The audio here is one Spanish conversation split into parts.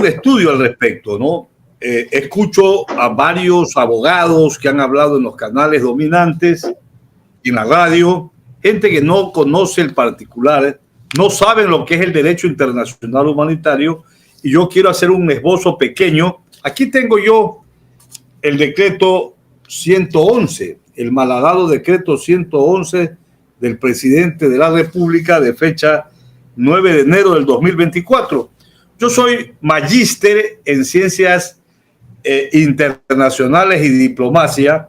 un estudio al respecto, ¿no? Escucho a varios abogados que han hablado en los canales dominantes y en la radio, gente que no conoce el particular, no saben lo que es el derecho internacional humanitario, y yo quiero hacer un esbozo pequeño. Aquí tengo yo el decreto 111, el malhadado decreto 111 del presidente de la República de fecha 9 de enero del 2024. Yo soy magíster en ciencias internacionales y diplomacia,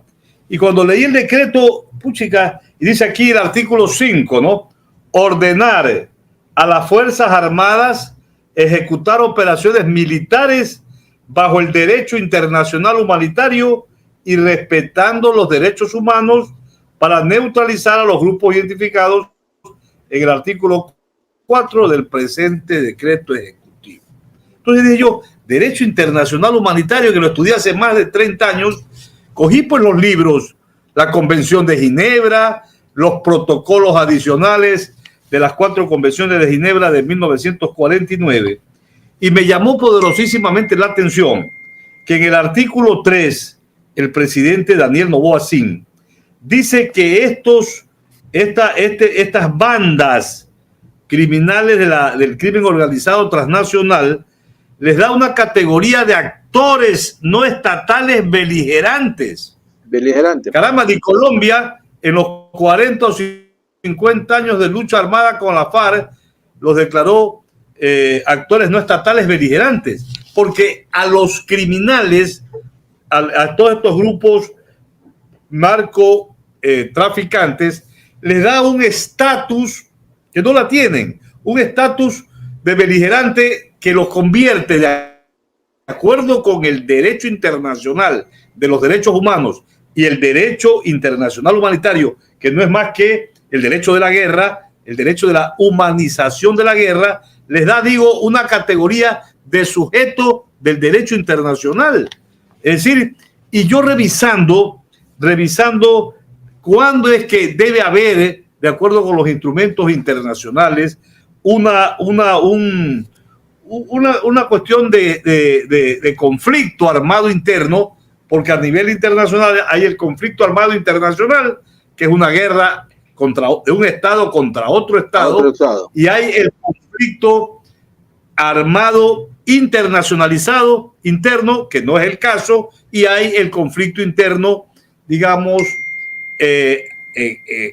y cuando leí el decreto, puchica, y dice aquí el artículo 5, ¿no? Ordenar a las Fuerzas Armadas ejecutar operaciones militares bajo el derecho internacional humanitario y respetando los derechos humanos para neutralizar a los grupos identificados en el artículo 4 del presente decreto ejecutivo. Entonces dije yo, derecho internacional humanitario, que lo estudié hace más de 30 años, cogí pues los libros, la Convención de Ginebra, los protocolos adicionales de las 4 convenciones de Ginebra de 1949, y me llamó poderosísimamente la atención que en el artículo 3, el presidente Daniel Noboa Sin dice que estas bandas criminales del crimen organizado transnacional les da una categoría de actores no estatales beligerantes. Caramba, ni Colombia en los 40 o 50 años de lucha armada con la FARC los declaró actores no estatales beligerantes, porque a los criminales, a todos estos grupos narcotraficantes, les da un estatus que no la tienen, un estatus de beligerante que los convierte, de acuerdo con el derecho internacional de los derechos humanos y el derecho internacional humanitario, que no es más que el derecho de la guerra, el derecho de la humanización de la guerra, les da, digo, una categoría de sujeto del derecho internacional. Es decir, y yo revisando cuándo es que debe haber, de acuerdo con los instrumentos internacionales, una cuestión de conflicto armado interno, porque a nivel internacional hay el conflicto armado internacional, que es una guerra de un Estado contra otro Estado, y hay el conflicto armado internacionalizado interno, que no es el caso, y hay el conflicto interno, digamos,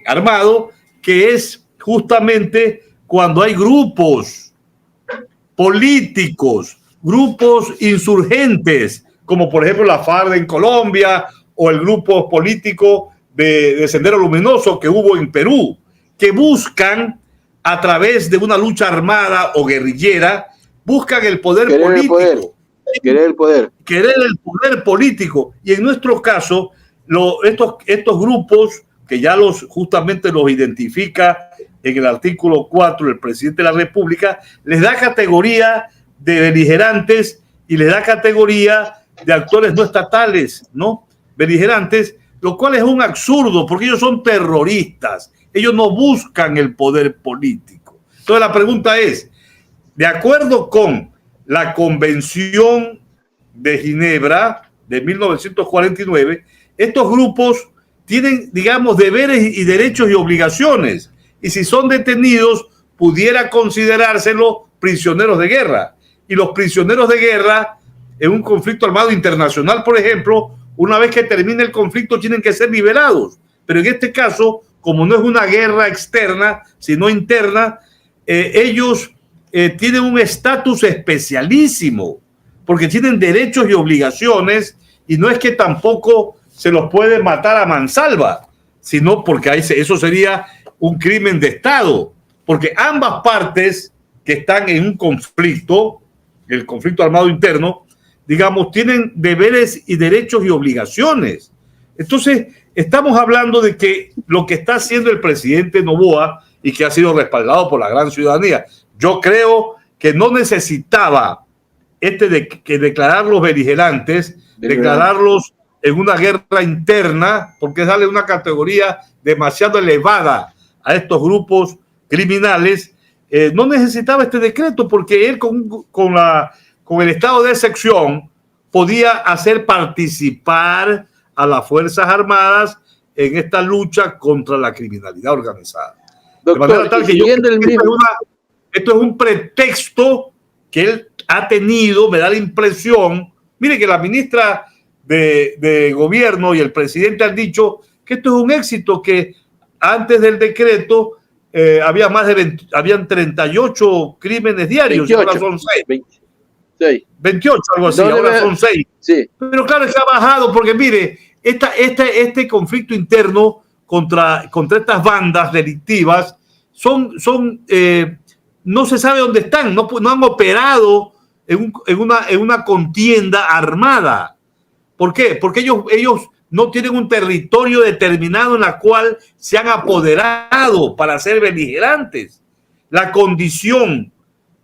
armado, que es justamente cuando hay grupos políticos, grupos insurgentes, como por ejemplo la FARC en Colombia o el grupo político de Sendero Luminoso que hubo en Perú, que buscan a través de una lucha armada o guerrillera, buscan el poder político. Querer el poder político. Y en nuestro caso, estos grupos, que ya justamente los identifica en el artículo 4 el presidente de la República, les da categoría de beligerantes y les da categoría de actores no estatales, ¿no? Beligerantes, lo cual es un absurdo, porque ellos son terroristas, ellos no buscan el poder político. Entonces la pregunta es, de acuerdo con la Convención de Ginebra de 1949, estos grupos tienen, digamos, deberes y derechos y obligaciones, y si son detenidos, pudiera considerárselo prisioneros de guerra. Y los prisioneros de guerra, en un conflicto armado internacional, por ejemplo, una vez que termine el conflicto, tienen que ser liberados. Pero en este caso, como no es una guerra externa, sino interna, ellos tienen un estatus especialísimo, porque tienen derechos y obligaciones, y no es que tampoco se los puede matar a mansalva, sino porque eso sería un crimen de Estado, porque ambas partes que están en un conflicto, el conflicto armado interno, digamos, tienen deberes y derechos y obligaciones. Entonces, estamos hablando de que lo que está haciendo el presidente Noboa y que ha sido respaldado por la gran ciudadanía, yo creo que no necesitaba que declararlos beligerantes, declararlos en una guerra interna, porque es darle una categoría demasiado elevada a estos grupos criminales. No necesitaba este decreto, porque él con la con el estado de excepción, podía hacer participar a las Fuerzas Armadas en esta lucha contra la criminalidad organizada. Doctor, de manera tal que esto es un pretexto que él ha tenido, me da la impresión. Mire que la ministra de Gobierno y el presidente han dicho que esto es un éxito, que antes del decreto había habían 38 crímenes diarios, 28, ahora son 6. 26. 28, algo así, ahora son 6. Sí. Pero claro, se ha bajado porque mire, este conflicto interno contra estas bandas delictivas no se sabe dónde están, no han operado en una contienda armada. ¿Por qué? Porque ellos no tienen un territorio determinado en la cual se han apoderado para ser beligerantes. La condición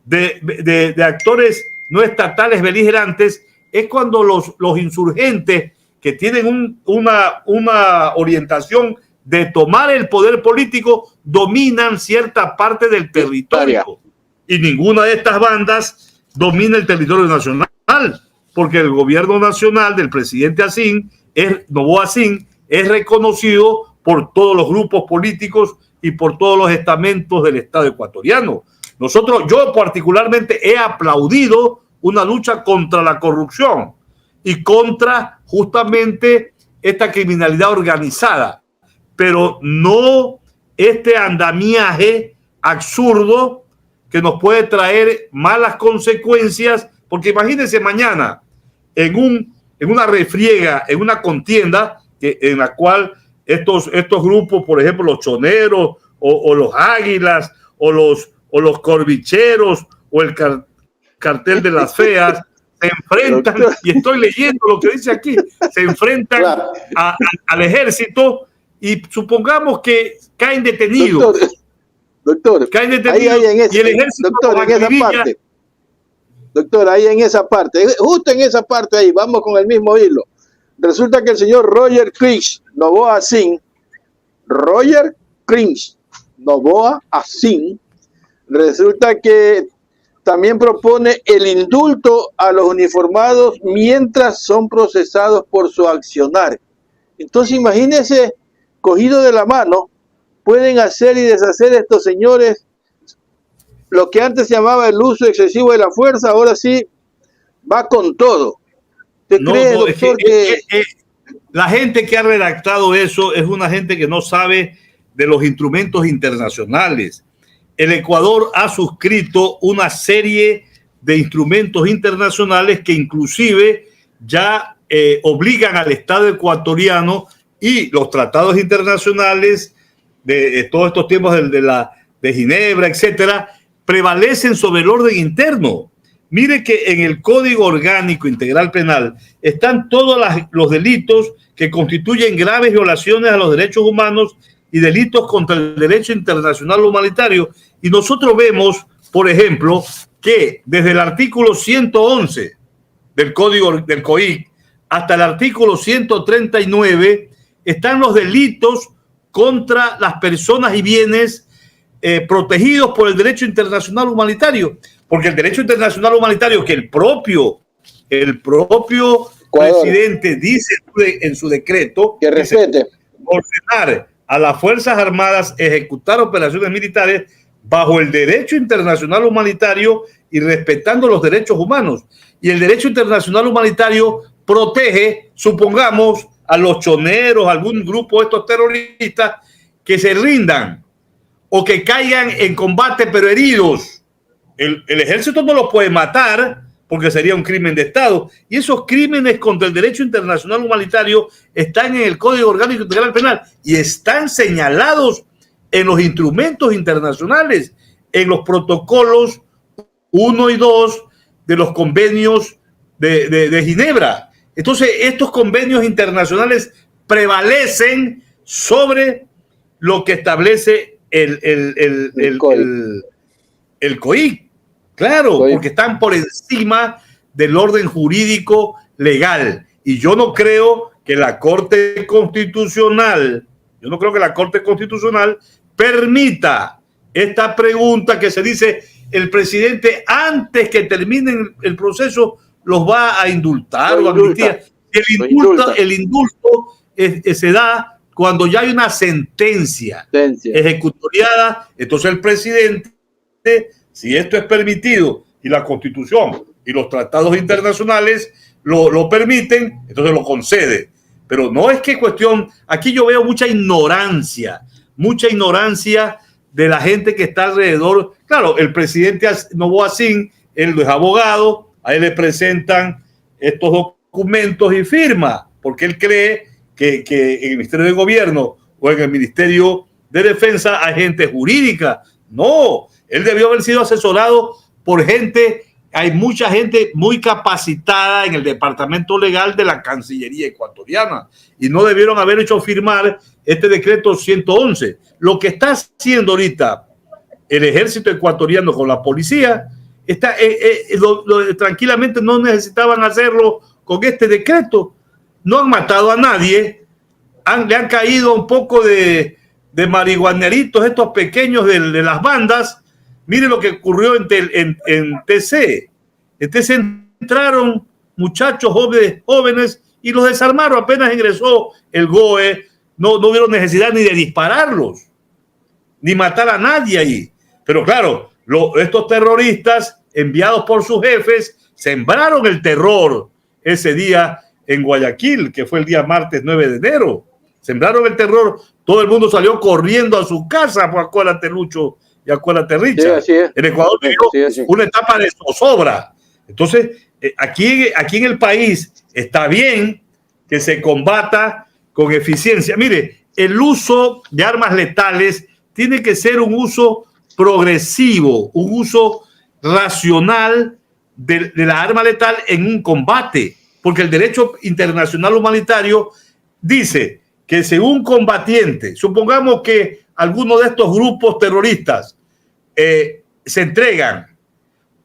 de actores no estatales beligerantes es cuando los insurgentes que tienen una orientación de tomar el poder político dominan cierta parte del territorio. Y ninguna de estas bandas domina el territorio nacional, porque el gobierno nacional del presidente Noboa Asín, es reconocido por todos los grupos políticos y por todos los estamentos del Estado ecuatoriano. Yo particularmente he aplaudido una lucha contra la corrupción y contra justamente esta criminalidad organizada, pero no este andamiaje absurdo que nos puede traer malas consecuencias, porque imagínense mañana en una refriega, en una contienda en la cual estos grupos, por ejemplo, los choneros o los águilas o los corbicheros o el cartel de las feas se enfrentan, y estoy leyendo lo que dice aquí, se enfrentan al ejército y supongamos que caen detenidos. Doctor, caen detenidos y el ejército Doctor, ahí en esa parte, justo en esa parte ahí, vamos con el mismo hilo. Resulta que el señor Roger Krich Noboa Asín, resulta que también propone el indulto a los uniformados mientras son procesados por su accionar. Entonces imagínense, cogido de la mano, pueden hacer y deshacer estos señores lo que antes se llamaba el uso excesivo de la fuerza, ahora sí va con todo. ¿Usted cree, doctor, que la gente que ha redactado eso es una gente que no sabe de los instrumentos internacionales? El Ecuador ha suscrito una serie de instrumentos internacionales que inclusive ya obligan al Estado ecuatoriano, y los tratados internacionales de todos estos tiempos de Ginebra, etcétera, prevalecen sobre el orden interno. Mire que en el Código Orgánico Integral Penal están todos los delitos que constituyen graves violaciones a los derechos humanos y delitos contra el derecho internacional humanitario. Y nosotros vemos, por ejemplo, que desde el artículo 111 del Código del COIC hasta el artículo 139 están los delitos contra las personas y bienes protegidos por el derecho internacional humanitario, porque el derecho internacional humanitario que el propio presidente dice en su decreto que respete, ordenar a las Fuerzas Armadas ejecutar operaciones militares bajo el derecho internacional humanitario y respetando los derechos humanos. Y el derecho internacional humanitario protege, supongamos, a los choneros, algún grupo de estos terroristas que se rindan o que caigan en combate pero heridos. El ejército no los puede matar porque sería un crimen de Estado. Y esos crímenes contra el derecho internacional humanitario están en el Código Orgánico Integral Penal y están señalados en los instrumentos internacionales, en los protocolos 1 y 2 de los convenios de Ginebra. Entonces, estos convenios internacionales prevalecen sobre lo que establece el COIC. Claro, porque están por encima del orden jurídico legal. Y yo no creo que la Corte Constitucional permita esta pregunta que se dice, el presidente antes que termine el proceso los va a indultar o amnistía. El indulto se da cuando ya hay una sentencia ejecutoriada. Entonces el presidente, si esto es permitido y la Constitución y los tratados internacionales lo permiten, entonces lo concede. Pero no es que cuestión, aquí yo veo mucha ignorancia de la gente que está alrededor. Claro, el presidente Noboa Singh, él es abogado, a él le presentan estos documentos y firma, porque él cree que en el Ministerio de Gobierno o en el Ministerio de Defensa hay gente jurídica. No, él debió haber sido asesorado por gente. Hay mucha gente muy capacitada en el departamento legal de la Cancillería ecuatoriana y no debieron haber hecho firmar este decreto 111. Lo que está haciendo ahorita el ejército ecuatoriano con la policía, tranquilamente no necesitaban hacerlo con este decreto. No han matado a nadie, le han caído un poco de marihuaneritos, estos pequeños de las bandas. Mire lo que ocurrió en TC. En TC entraron muchachos jóvenes y los desarmaron. Apenas ingresó el GOE, no hubo necesidad ni de dispararlos, ni matar a nadie ahí. Pero claro, estos terroristas enviados por sus jefes sembraron el terror ese día en Guayaquil, que fue el día martes 9 de enero. Sembraron el terror, todo el mundo salió corriendo a su casa, pues acuérdate, Lucho, y acuérdate, Richard. Sí, en Ecuador vivió una etapa de zozobra. Entonces, aquí en el país está bien que se combata con eficiencia. Mire, el uso de armas letales tiene que ser un uso progresivo, un uso racional de la arma letal en un combate, porque el derecho internacional humanitario dice que si un combatiente, supongamos que alguno de estos grupos terroristas se entregan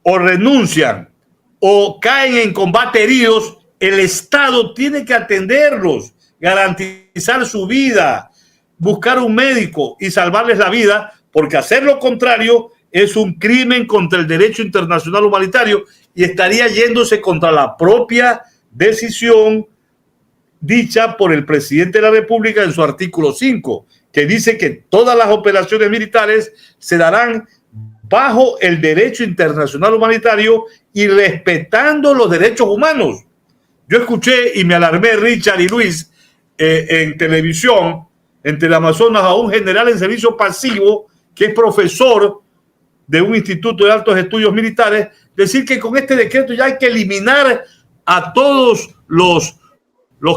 o renuncian o caen en combate heridos, el Estado tiene que atenderlos, garantizar su vida, buscar un médico y salvarles la vida, porque hacer lo contrario es un crimen contra el derecho internacional humanitario y estaría yéndose contra la propia decisión dicha por el presidente de la República en su artículo 5, que dice que todas las operaciones militares se darán bajo el derecho internacional humanitario y respetando los derechos humanos. Yo escuché y me alarmé, Richard y Luis, en televisión, en Teleamazonas, a un general en servicio pasivo que es profesor de un instituto de altos estudios militares, decir que con este decreto ya hay que eliminar a todos los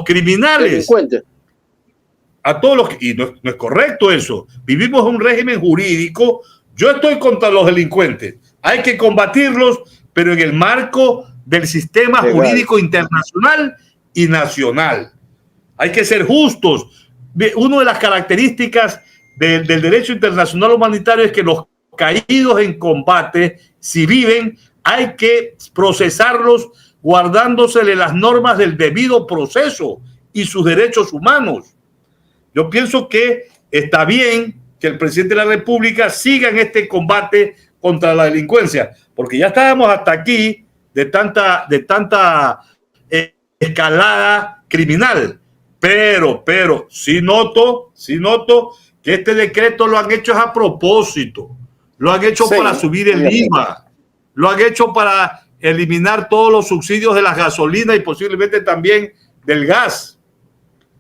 criminales. A todos los, y no es correcto eso. Vivimos en un régimen jurídico. Yo estoy contra los delincuentes. Hay que combatirlos, pero en el marco del sistema jurídico internacional y nacional. Hay que ser justos. Una de las características del derecho internacional humanitario es que los caídos en combate, si viven, hay que procesarlos guardándosele las normas del debido proceso y sus derechos humanos. Yo pienso que está bien que el presidente de la República siga en este combate contra la delincuencia, porque ya estábamos hasta aquí de tanta escalada criminal. Pero sí noto que este decreto lo han hecho a propósito. Lo han hecho para subir el IVA. Lo han hecho para eliminar todos los subsidios de la gasolina y posiblemente también del gas.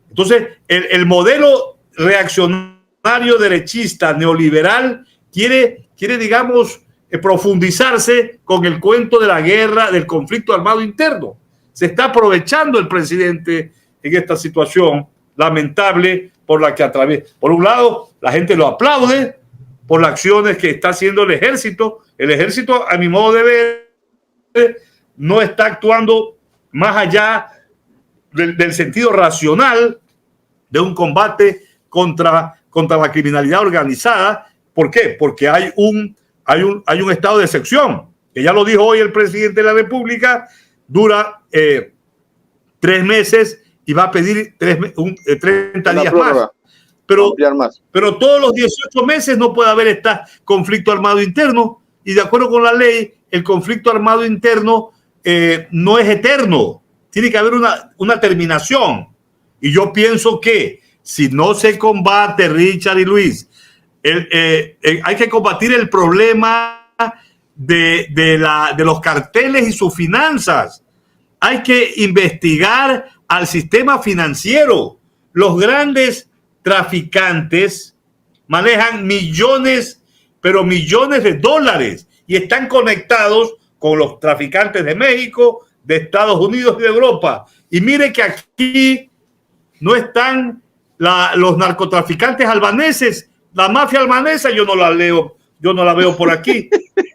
Entonces, el modelo reaccionario derechista neoliberal quiere, digamos, profundizarse con el cuento de la guerra, del conflicto armado interno. Se está aprovechando el presidente en esta situación lamentable por la que atraviesa. Por un lado, la gente lo aplaude por las acciones que está haciendo el ejército. El ejército, a mi modo de ver, no está actuando más allá del sentido racional de un combate contra la criminalidad organizada. ¿Por qué? Porque hay un estado de excepción, que ya lo dijo hoy el presidente de la República, dura 3 meses y va a pedir 30 días más. ampliar más. Pero todos los 18 meses no puede haber este conflicto armado interno, y de acuerdo con la ley, el conflicto armado interno no es eterno, tiene que haber una terminación. Y yo pienso que si no se combate, Richard y Luis, hay que combatir el problema de los carteles y sus finanzas. Hay que investigar al sistema financiero. Los grandes traficantes manejan millones, pero millones de dólares, y están conectados con los traficantes de México, de Estados Unidos y de Europa. Y mire que aquí no están los narcotraficantes albaneses, la mafia albanesa. Yo no la veo por aquí.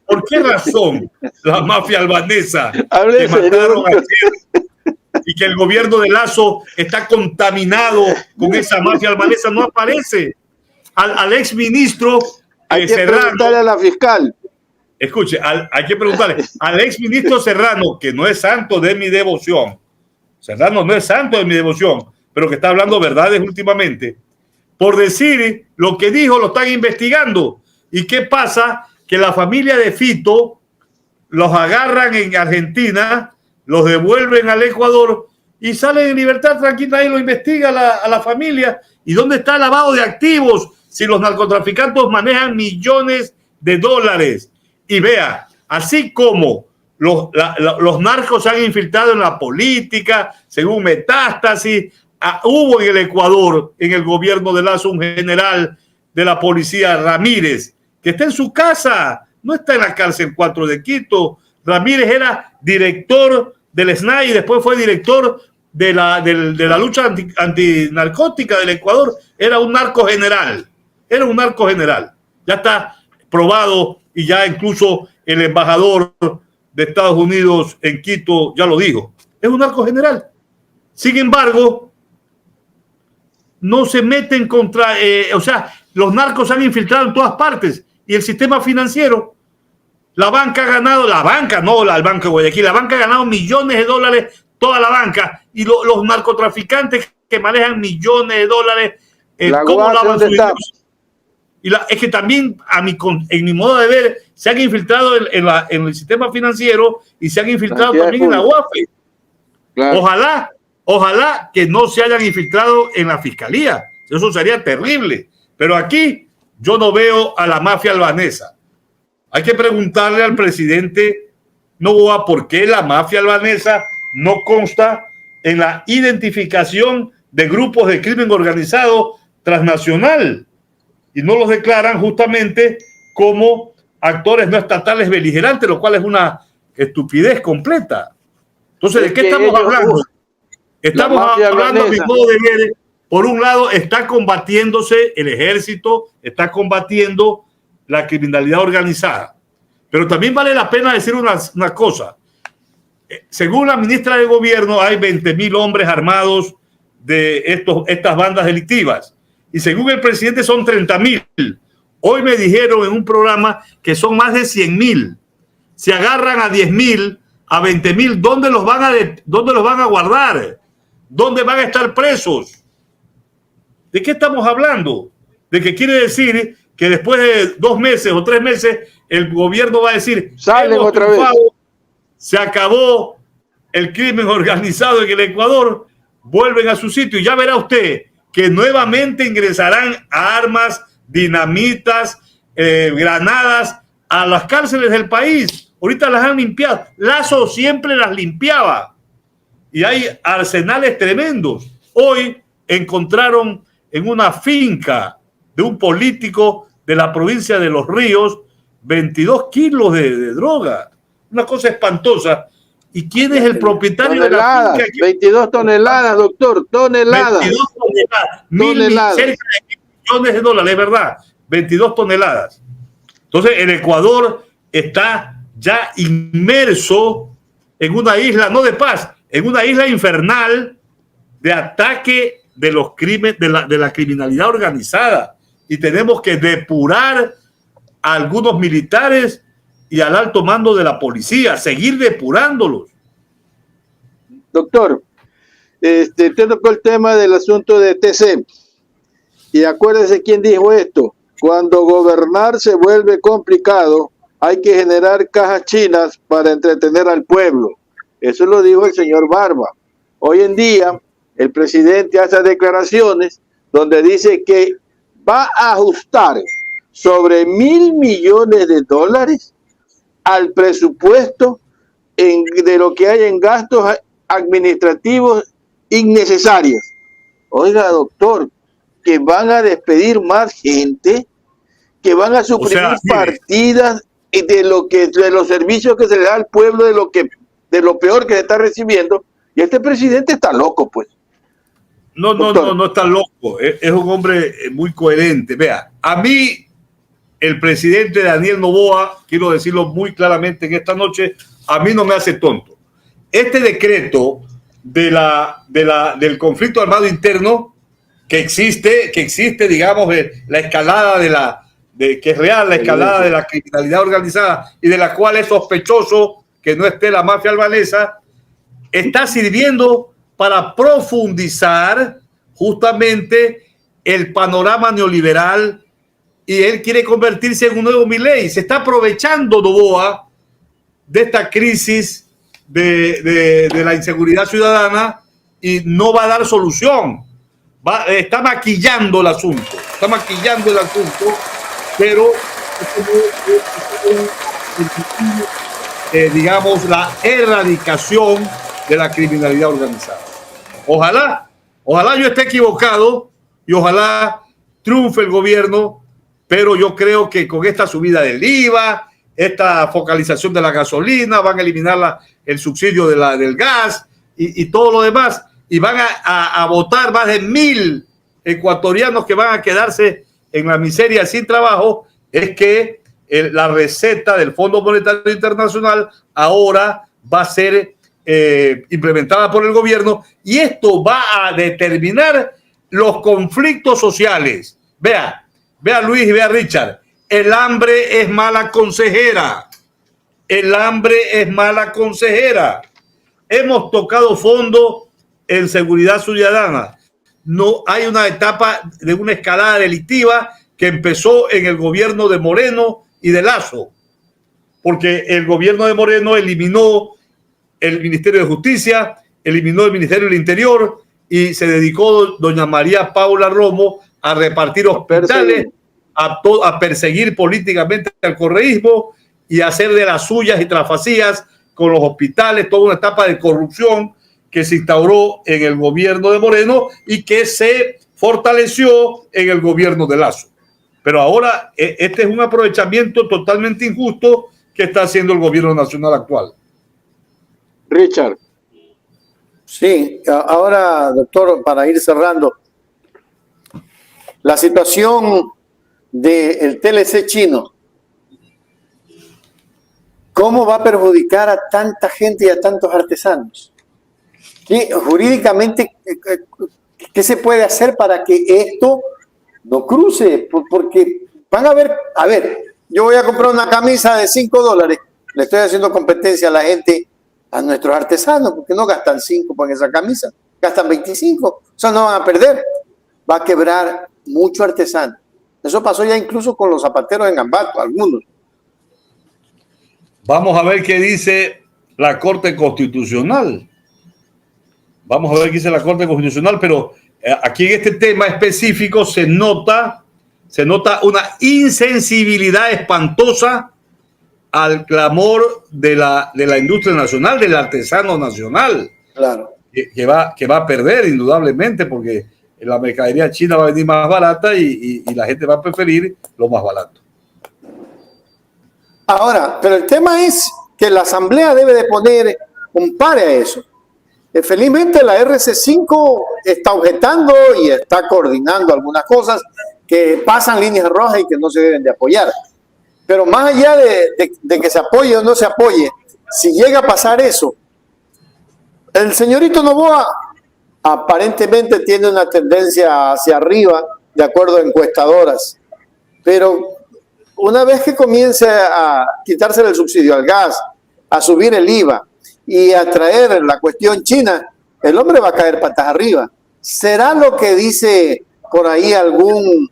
¿Por qué razón la mafia albanesa que mataron ayer y que el gobierno de Lazo está contaminado con esa mafia albanesa no aparece? Al exministro hay que Serrano, preguntarle a la fiscal. Escuche, hay que preguntarle al exministro Serrano, que no es santo de mi devoción. Serrano no es santo de mi devoción, pero que está hablando verdades últimamente. Por decir lo que dijo, lo están investigando. ¿Y qué pasa? Que la familia de Fito los agarran en Argentina, los devuelven al Ecuador y salen en libertad tranquila, y lo investiga a la familia. ¿Y dónde está el lavado de activos si los narcotraficantes manejan millones de dólares? Y vea, así como los narcos se han infiltrado en la política, según Metástasis, hubo en el Ecuador, en el gobierno de Lazo, un general de la policía, Ramírez, que está en su casa, no está en la cárcel 4 de Quito. Ramírez era director del SNAI y después fue director de la lucha antinarcótica del Ecuador. Era un narco general. Ya está probado, y ya incluso el embajador de Estados Unidos en Quito ya lo dijo. Es un narco general. Sin embargo, no se meten contra... los narcos se han infiltrado en todas partes, y el sistema financiero, la banca ha ganado, el Banco de Guayaquil, la banca ha ganado millones de dólares, toda la banca, y los narcotraficantes que manejan millones de dólares, ¿cómo lavan su dinero? Es que también, en mi modo de ver, se han infiltrado en el sistema financiero, y se han infiltrado también en la UAFE. Claro. Ojalá que no se hayan infiltrado en la fiscalía. Eso sería terrible. Pero aquí yo no veo a la mafia albanesa. Hay que preguntarle al presidente Noboa por qué la mafia albanesa no consta en la identificación de grupos de crimen organizado transnacional, y no los declaran justamente como actores no estatales beligerantes, lo cual es una estupidez completa. Entonces, ¿de qué estamos hablando? Estamos hablando, a mi modo de ver, por un lado está combatiéndose el ejército, está combatiendo la criminalidad organizada, pero también vale la pena decir una cosa. Según la ministra de Gobierno, hay 20,000 hombres armados de estas bandas delictivas, y según el presidente son 30,000. Hoy me dijeron en un programa que son más de 100,000. Si agarran a 10,000, a 20,000, ¿dónde los van a guardar? ¿Dónde van a estar presos? ¿De qué estamos hablando? ¿De qué quiere decir que después de 2 meses o 3 meses el gobierno va a decir: salen otra vez, se acabó el crimen organizado en el Ecuador, vuelven a su sitio? Y ya verá usted que nuevamente ingresarán armas, dinamitas, granadas a las cárceles del país. Ahorita las han limpiado. Lazo siempre las limpiaba, y hay arsenales tremendos. Hoy encontraron en una finca de un político de la provincia de Los Ríos 22 kilos de droga. Una cosa espantosa. ¿Y quién es el propietario de la finca? 22 toneladas, doctor, toneladas. 22 toneladas. Cerca de millones de dólares, ¿verdad? 22 toneladas. Entonces, el Ecuador está ya inmerso en una isla, no de paz, en una isla infernal de ataque de los crímenes, de la criminalidad organizada. Y tenemos que depurar a algunos militares y al alto mando de la policía, seguir depurándolos. Doctor, te tocó el tema del asunto de TC. Y acuérdense quién dijo esto. Cuando gobernar se vuelve complicado, hay que generar cajas chinas para entretener al pueblo. Eso lo dijo el señor Barba. Hoy en día, el presidente hace declaraciones donde dice que va a ajustar sobre $1.000 millones al presupuesto de lo que hay en gastos administrativos innecesarios. Oiga, doctor, que van a despedir más gente, que van a suprimir partidas de los servicios que se le da al pueblo, de lo peor que se está recibiendo, y este presidente está loco, pues. No está loco, es un hombre muy coherente. Vea, a mí el presidente Daniel Noboa, quiero decirlo muy claramente en esta noche, a mí no me hace tonto. Este decreto del conflicto armado interno que existe, digamos, la escalada que es real, la escalada de la criminalidad organizada y de la cual es sospechoso que no esté la mafia albanesa, está sirviendo para profundizar justamente el panorama neoliberal, y él quiere convertirse en un nuevo Milei. Se está aprovechando Noboa de esta crisis de la inseguridad ciudadana y no va a dar solución. Está maquillando el asunto, pero digamos, la erradicación de la criminalidad organizada. Ojalá yo esté equivocado y ojalá triunfe el gobierno, pero yo creo que con esta subida del IVA, esta focalización de la gasolina, van a eliminar el subsidio del gas y todo lo demás, y van a votar más de 1.000 ecuatorianos que van a quedarse en la miseria sin trabajo. Es que la receta del Fondo Monetario Internacional ahora va a ser implementada por el gobierno, y esto va a determinar los conflictos sociales. Vea Luis y vea Richard, el hambre es mala consejera. Hemos tocado fondo en seguridad ciudadana. No hay una etapa de una escalada delictiva que empezó en el gobierno de Moreno y de Lasso, porque el gobierno de Moreno eliminó el Ministerio de Justicia, eliminó el Ministerio del Interior y se dedicó doña María Paula Romo a repartir hospitales, a perseguir políticamente al correísmo y a hacer de las suyas y trasfacías con los hospitales, toda una etapa de corrupción que se instauró en el gobierno de Moreno y que se fortaleció en el gobierno de Lasso. Pero ahora este es un aprovechamiento totalmente injusto que está haciendo el gobierno nacional actual. Richard. Sí, ahora, doctor, para ir cerrando, la situación del TLC chino, ¿cómo va a perjudicar a tanta gente y a tantos artesanos? Jurídicamente, ¿qué se puede hacer para que esto no cruce? Porque van a ver, yo voy a comprar una camisa de $5, le estoy haciendo competencia a la gente, a nuestros artesanos, porque no gastan 5 por esa camisa, gastan 25, o sea, no van a perder. Va a quebrar mucho artesano. Eso pasó ya incluso con los zapateros en Ambato, algunos. Vamos a ver qué dice la Corte Constitucional. Pero aquí en este tema específico se nota una insensibilidad espantosa al clamor de la industria nacional, del artesano nacional. Claro. Que va a perder indudablemente, porque la mercadería china va a venir más barata y la gente va a preferir lo más barato. Ahora, pero el tema es que la Asamblea debe de poner un pare a eso. Felizmente la RC5 está objetando y está coordinando algunas cosas que pasan líneas rojas y que no se deben de apoyar. Pero más allá de que se apoye o no se apoye, si llega a pasar eso, el señorito Noboa aparentemente tiene una tendencia hacia arriba, de acuerdo a encuestadoras, pero una vez que comience a quitarse el subsidio al gas, a subir el IVA y a traer la cuestión china, el hombre va a caer patas arriba. ¿Será lo que dice por ahí algún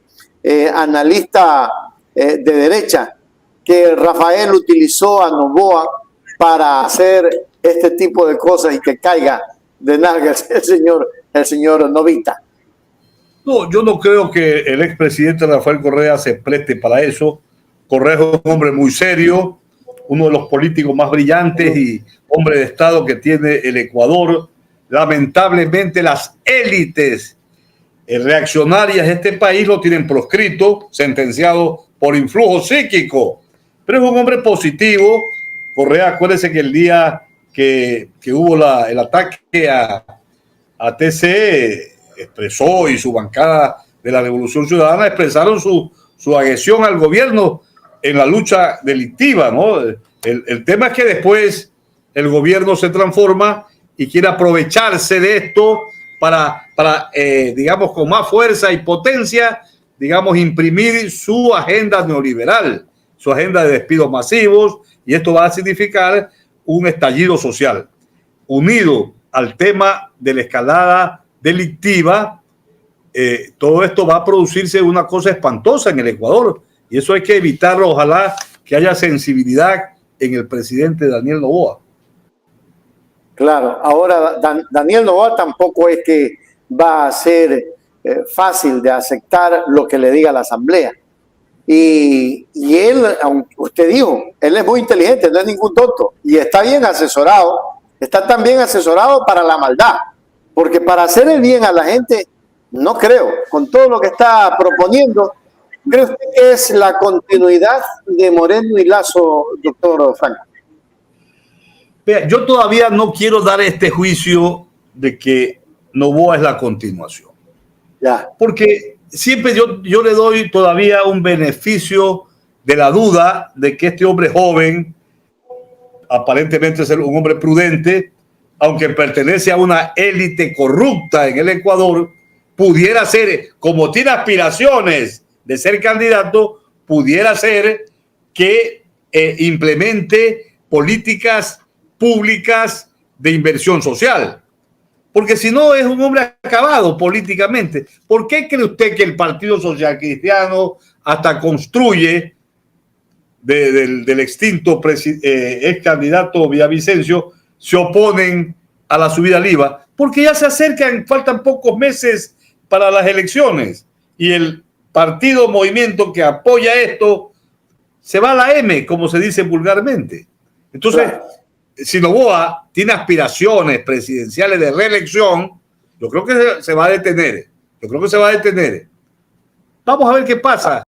analista de derecha que Rafael utilizó a Noboa para hacer este tipo de cosas y que caiga de nalgas el señor Novita. No, yo no creo que el expresidente Rafael Correa se preste para eso. Correa es un hombre muy serio, uno de los políticos más brillantes y hombre de Estado que tiene el Ecuador. Lamentablemente las élites reaccionarias de este país lo tienen proscrito, sentenciado por influjo psíquico. Pero es un hombre positivo. Correa, acuérdese que el día que hubo el ataque a TC, expresó, y su bancada de la Revolución Ciudadana expresaron su adhesión al gobierno en la lucha delictiva, ¿no? El tema es que después el gobierno se transforma y quiere aprovecharse de esto para digamos, con más fuerza y potencia, digamos, imprimir su agenda neoliberal, su agenda de despidos masivos, y esto va a significar un estallido social. Unido al tema de la escalada delictiva, todo esto va a producirse una cosa espantosa en el Ecuador, y eso hay que evitarlo. Ojalá que haya sensibilidad en el presidente Daniel Noboa. Claro, ahora Daniel Noboa tampoco es que va a ser fácil de aceptar lo que le diga la Asamblea. Y él, aunque usted dijo, él es muy inteligente, no es ningún tonto, y está bien asesorado, está tan bien asesorado para la maldad, porque para hacer el bien a la gente, no creo, con todo lo que está proponiendo. ¿Cree usted que es la continuidad de Moreno y Lasso, doctor Frank? Vea, yo todavía no quiero dar este juicio de que Noboa es la continuación. Ya. Porque siempre yo le doy todavía un beneficio de la duda de que este hombre joven, aparentemente es un hombre prudente, aunque pertenece a una élite corrupta en el Ecuador, pudiera ser, como tiene aspiraciones de ser candidato, pudiera ser que implemente políticas públicas de inversión social. Porque si no, es un hombre acabado políticamente. ¿Por qué cree usted que el Partido Social Cristiano hasta construye del extinto ex candidato Villavicencio se oponen a la subida al IVA? Porque ya se acercan, faltan pocos meses para las elecciones, y el partido movimiento que apoya esto se va a la M, como se dice vulgarmente. Entonces, claro, si Noboa tiene aspiraciones presidenciales de reelección, yo creo que se va a detener. Vamos a ver qué pasa.